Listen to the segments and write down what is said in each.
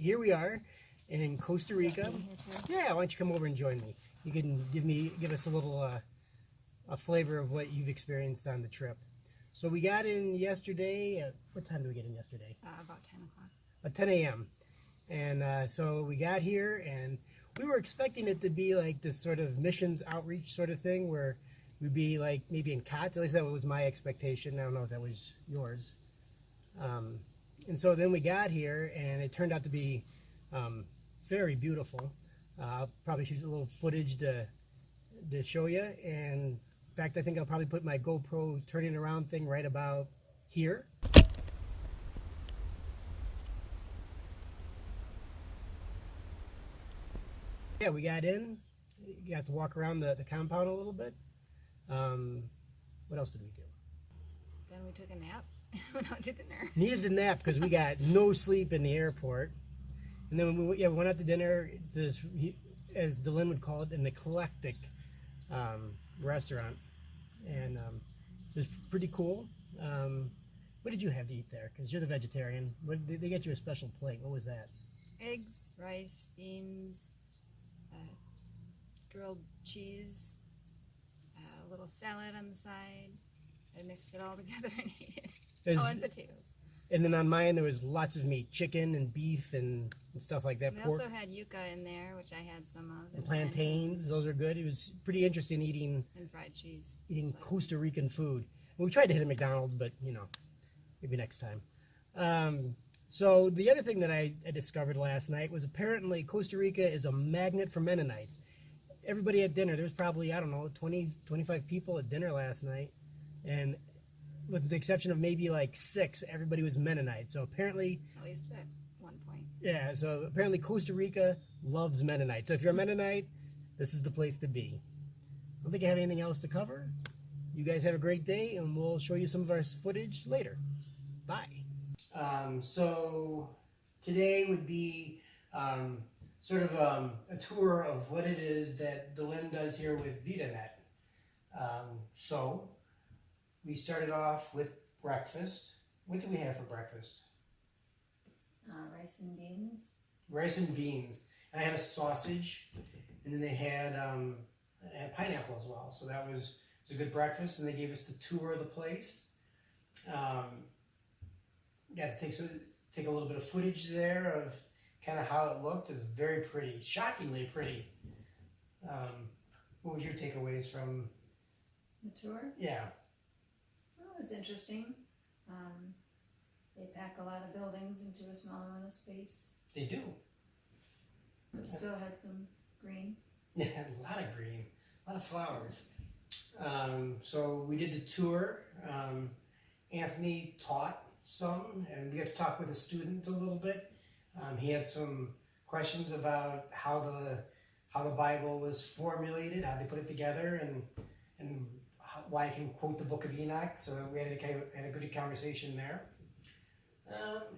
here we are in Costa Rica. Yeah, why don't you come over and join me? You can give us a little a flavor of what you've experienced on the trip. So we got in yesterday. What time did we get in yesterday? About 10 o'clock. At 10 a.m. And so we got here, and we were expecting it to be like this sort of missions outreach sort of thing where we'd be like maybe in cots. At least that was my expectation. I don't know if that was yours. And so then we got here, and it turned out to be very beautiful. I'll probably shoot a little footage to show you. And in fact, I think I'll probably put my GoPro turning around thing right about here. Yeah, we got in. You got to walk around the compound a little bit. What else did we do? Then we took a nap. Went out to dinner. Needed a nap because we got no sleep in the airport. And then we went out to dinner. This, as Dylan would call it, an eclectic restaurant, and it was pretty cool. What did you have to eat there? Because you're the vegetarian. What, they get you a special plate. What was that? Eggs, rice, beans, grilled cheese, a little salad on the side. I mixed it all together and ate it. And potatoes. And then on mine there was lots of meat, chicken and beef and stuff like that. We Pork. also had yuca in there, which I had some of. And plantains, those are good. It was pretty interesting eating. And fried cheese. Eating Costa Rican food. We tried to hit a McDonald's, but you know, maybe next time. So the other thing that I discovered last night was apparently Costa Rica is a magnet for Mennonites. Everybody at dinner, there was probably, I don't know, 20, 25 people at dinner last night. And with the exception of maybe like 6, everybody was Mennonite. So apparently... At least at one point. Yeah, so apparently Costa Rica loves Mennonite. So if you're a Mennonite, this is the place to be. I don't think I have anything else to cover. You guys have a great day, and we'll show you some of our footage later. Bye. So today would be sort of a tour of what it is that Dylan does here with VidaNet. So we started off with breakfast. What did we have for breakfast? Rice and beans. Rice and beans. And I had a sausage, and then they had pineapple as well. So that was a good breakfast, and they gave us the tour of the place. Got to take a little bit of footage there of kind of how it looked. It's very pretty, shockingly pretty. What was your takeaways from The tour? Yeah. Well, it was interesting. They pack a lot of buildings into a small amount of space. They do. But still had some green. Yeah, a lot of green, a lot of flowers. So we did the tour. Anthony taught some, and we got to talk with a student a little bit. He had some questions about how the Bible was formulated, how they put it together, and why I can quote the Book of Enoch. So we had a good conversation there.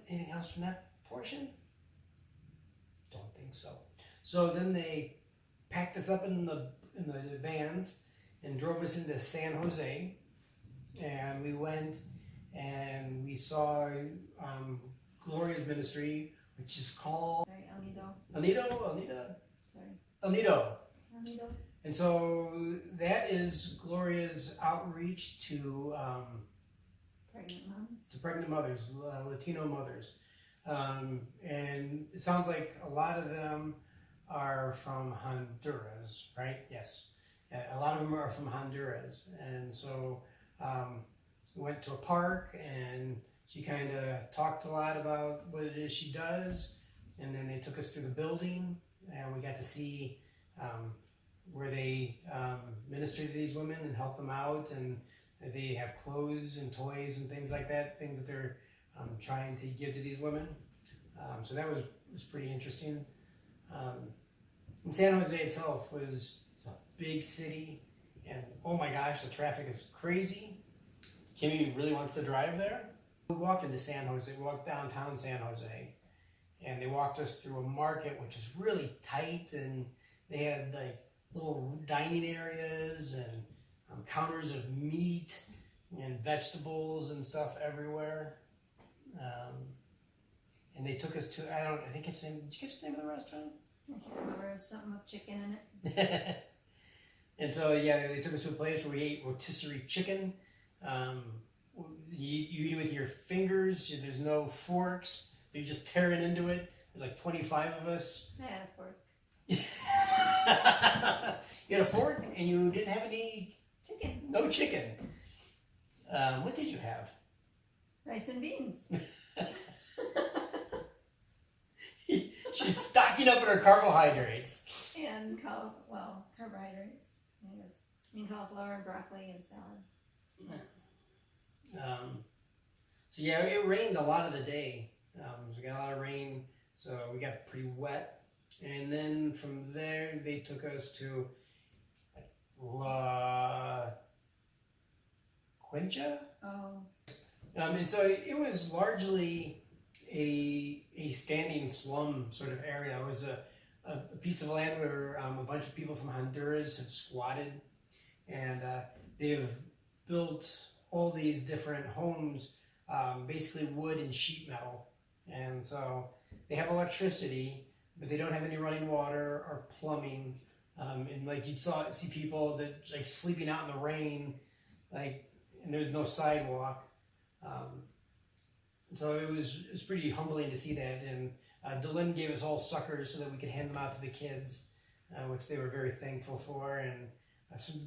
Anything else from that portion? Don't think so. So then they packed us up in the vans and drove us into San Jose, and we went and we saw Gloria's ministry, which is called Sorry, Anido. Anido. And so that is Gloria's outreach to pregnant mothers, Latino mothers. And it sounds like a lot of them are from Honduras, right? Yes. A lot of them are from Honduras. And so we went to a park, and she kind of talked a lot about what it is she does. And then they took us through the building, and we got to see where they minister to these women and help them out, and they have clothes and toys and things like that, things that they're trying to give to these women. So that was pretty interesting. And San Jose itself it's a big city, and oh my gosh, the traffic is crazy. Kimmy really wants to drive there. We walked into San Jose, we walked downtown San Jose, and they walked us through a market which is really tight, and they had like little dining areas and counters of meat and vegetables and stuff everywhere. and they took us to, I think it's named, did you catch the name of the restaurant? I can't remember, it was something with chicken in it. And so, yeah, they took us to a place where we ate rotisserie chicken. You eat it with your fingers. There's no forks. You're just tearing into it. There's like 25 of us. I had a fork. You had a fork, and you didn't have any... Chicken. No chicken. What did you have? Rice and beans. She's stocking up on her carbohydrates. And carbohydrates. I guess. And cauliflower and broccoli and salad. So yeah, it rained a lot of the day. So we got a lot of rain, so we got pretty wet. And then from there, they took us to La Quincha. Oh. And so it was largely a standing slum sort of area. It was a piece of land where a bunch of people from Honduras have squatted, and they've built all these different homes, basically wood and sheet metal. And so they have electricity, but they don't have any running water or plumbing. And like you'd see people that like sleeping out in the rain, like, and there's no sidewalk. So it was pretty humbling to see that. And Delin gave us all suckers so that we could hand them out to the kids, which they were very thankful for. And some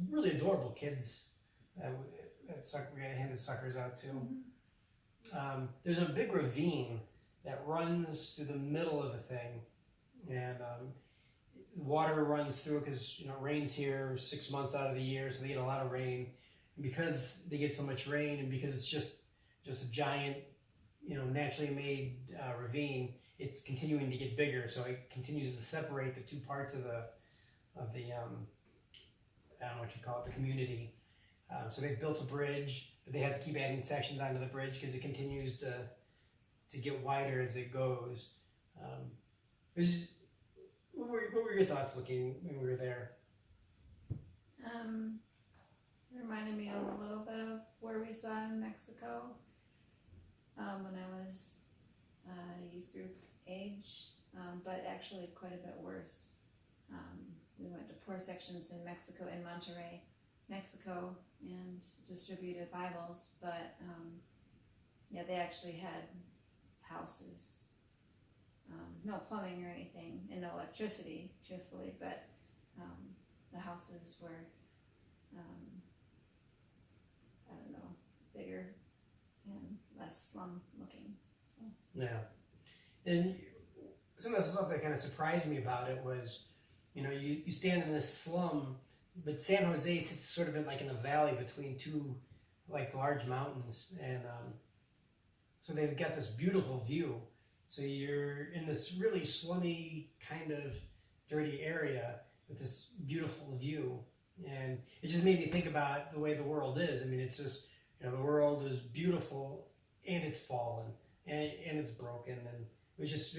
really adorable kids that we got handed suckers out to. Mm-hmm. There's a big ravine that runs through the middle of the thing, and water runs through because it rains here 6 months out of the year, so they get a lot of rain. And because they get so much rain, and because it's just a giant, naturally made ravine, it's continuing to get bigger. So it continues to separate the two parts of the I don't know what you call it, the community. So they've built a bridge, but they have to keep adding sections onto the bridge because it continues to get wider as it goes. What were your thoughts looking when we were there? It reminded me a little bit of where we saw in Mexico when I was youth group age, but actually quite a bit worse. We went to poor sections in Mexico, in Monterrey, Mexico, and distributed Bibles, but they actually had houses, no plumbing or anything, and no electricity, truthfully, but the houses were, bigger and less slum looking. So. Yeah, and some of the stuff that kind of surprised me about it was, you stand in this slum, but San Jose sits sort of in a valley between two large mountains, and so they've got this beautiful view. So you're in this really slummy kind of dirty area with this beautiful view, and it just made me think about the way the world is. I mean, it's just the world is beautiful and it's fallen and it's broken, and it was just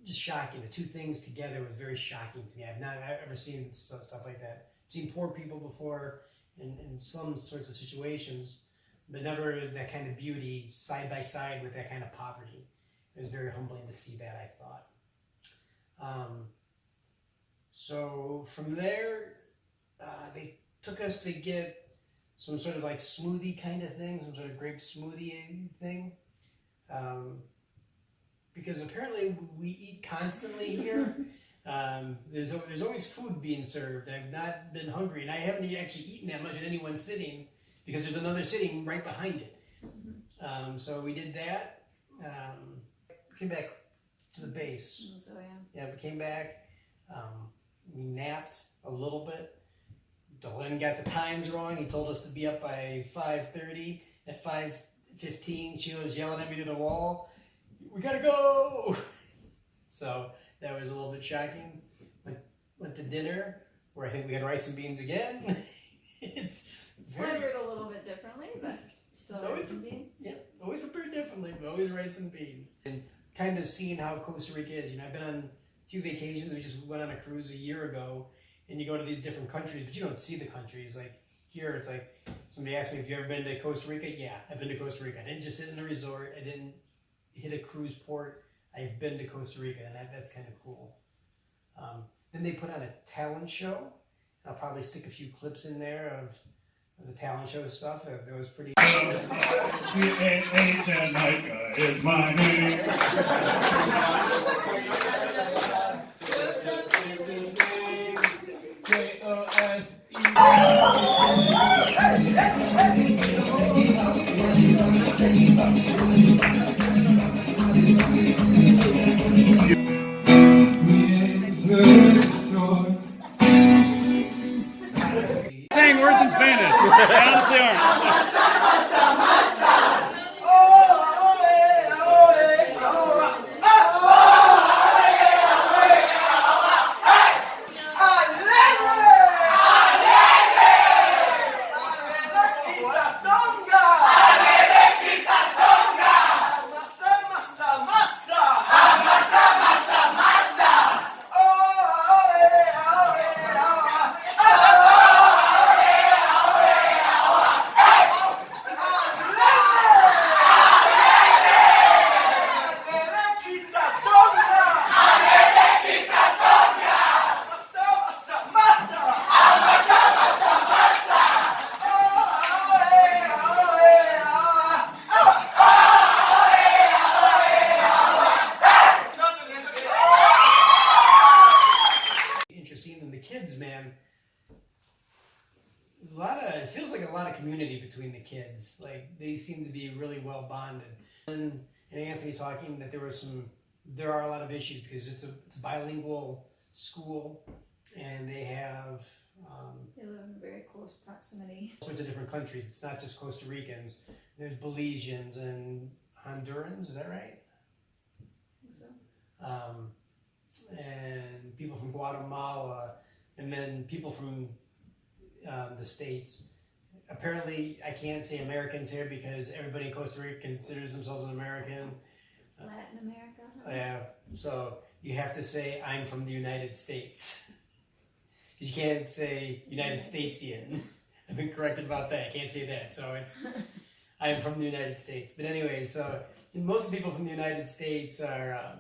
shocking. The two things together was very shocking to me. I've not ever seen stuff like that. I've seen poor people before in some sorts of situations, but never that kind of beauty side by side with that kind of poverty. It was very humbling to see that, I thought. So from there, they took us to get some sort of smoothie kind of thing, some sort of grape smoothie thing. Because apparently we eat constantly here. There's always food being served. I've not been hungry, and I haven't actually eaten that much at any one sitting because there's another sitting right behind it. So we did that. Came back to the base. So yeah, we came back. We napped a little bit. Delin got the times wrong. He told us to be up by 5:30. At 5:15, Sheila's yelling at me to the wall, "We gotta go!" So that was a little bit shocking. Went to dinner, where I think we had rice and beans again. It's flavored a little bit differently, but still rice and beans. Yeah, always prepared differently, but always rice and beans. And kind of seeing how Costa Rica is. I've been on a few vacations. We just went on a cruise a year ago, and you go to these different countries, but you don't see the countries. Here, it's somebody asked me, "Have you ever been to Costa Rica?" Yeah, I've been to Costa Rica. I didn't just sit in a resort. I didn't hit a cruise port. I've been to Costa Rica, and that's kind of cool. Then they put on a talent show. I'll probably stick a few clips in there of the talent show stuff. That was pretty. C-A-H and Micah is my name. Saying words in Spanish. They honestly aren't. Kids, man, it feels like a lot of community between the kids. Like they seem to be really well bonded. And Anthony talking that there are a lot of issues because it's a bilingual school, and they have They live in very close proximity. all sorts of different countries. It's not just Costa Ricans. There's Belizeans and Hondurans. Is that right? I think so. And people from Guatemala. And then people from the States. Apparently, I can't say Americans here because everybody in Costa Rica considers themselves an American. Latin America. Huh? Yeah, so you have to say, I'm from the United States. Because you can't say United Statesian. I've been corrected about that. I can't say that. So it's, I am from the United States. But anyway, so most of the people from the United States are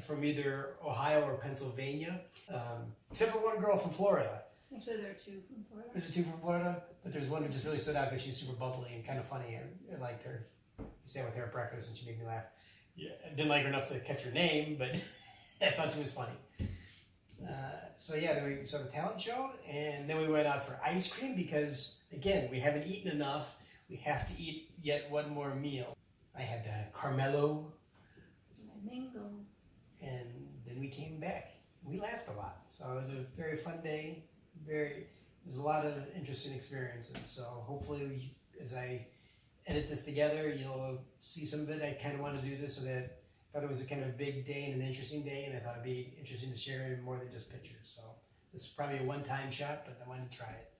from either Ohio or Pennsylvania, except for one girl from Florida. Actually, there are two from Florida. There's two from Florida, but there's one who just really stood out because she was super bubbly and kind of funny. I liked her. I sat with her at breakfast and she made me laugh. Yeah, I didn't like her enough to catch her name, but I thought she was funny. So yeah, then we saw the talent show, and then we went out for ice cream because, again, we haven't eaten enough. We have to eat yet one more meal. I had Carmelo. My mango. And then we came back. We laughed a lot. So it was a very fun day. There's a lot of interesting experiences. So hopefully, as I edit this together, you'll see some of it. I kind of want to do this so that I thought it was a kind of a big day and an interesting day, and I thought it'd be interesting to share it more than just pictures. So this is probably a one-time shot, but I wanted to try it.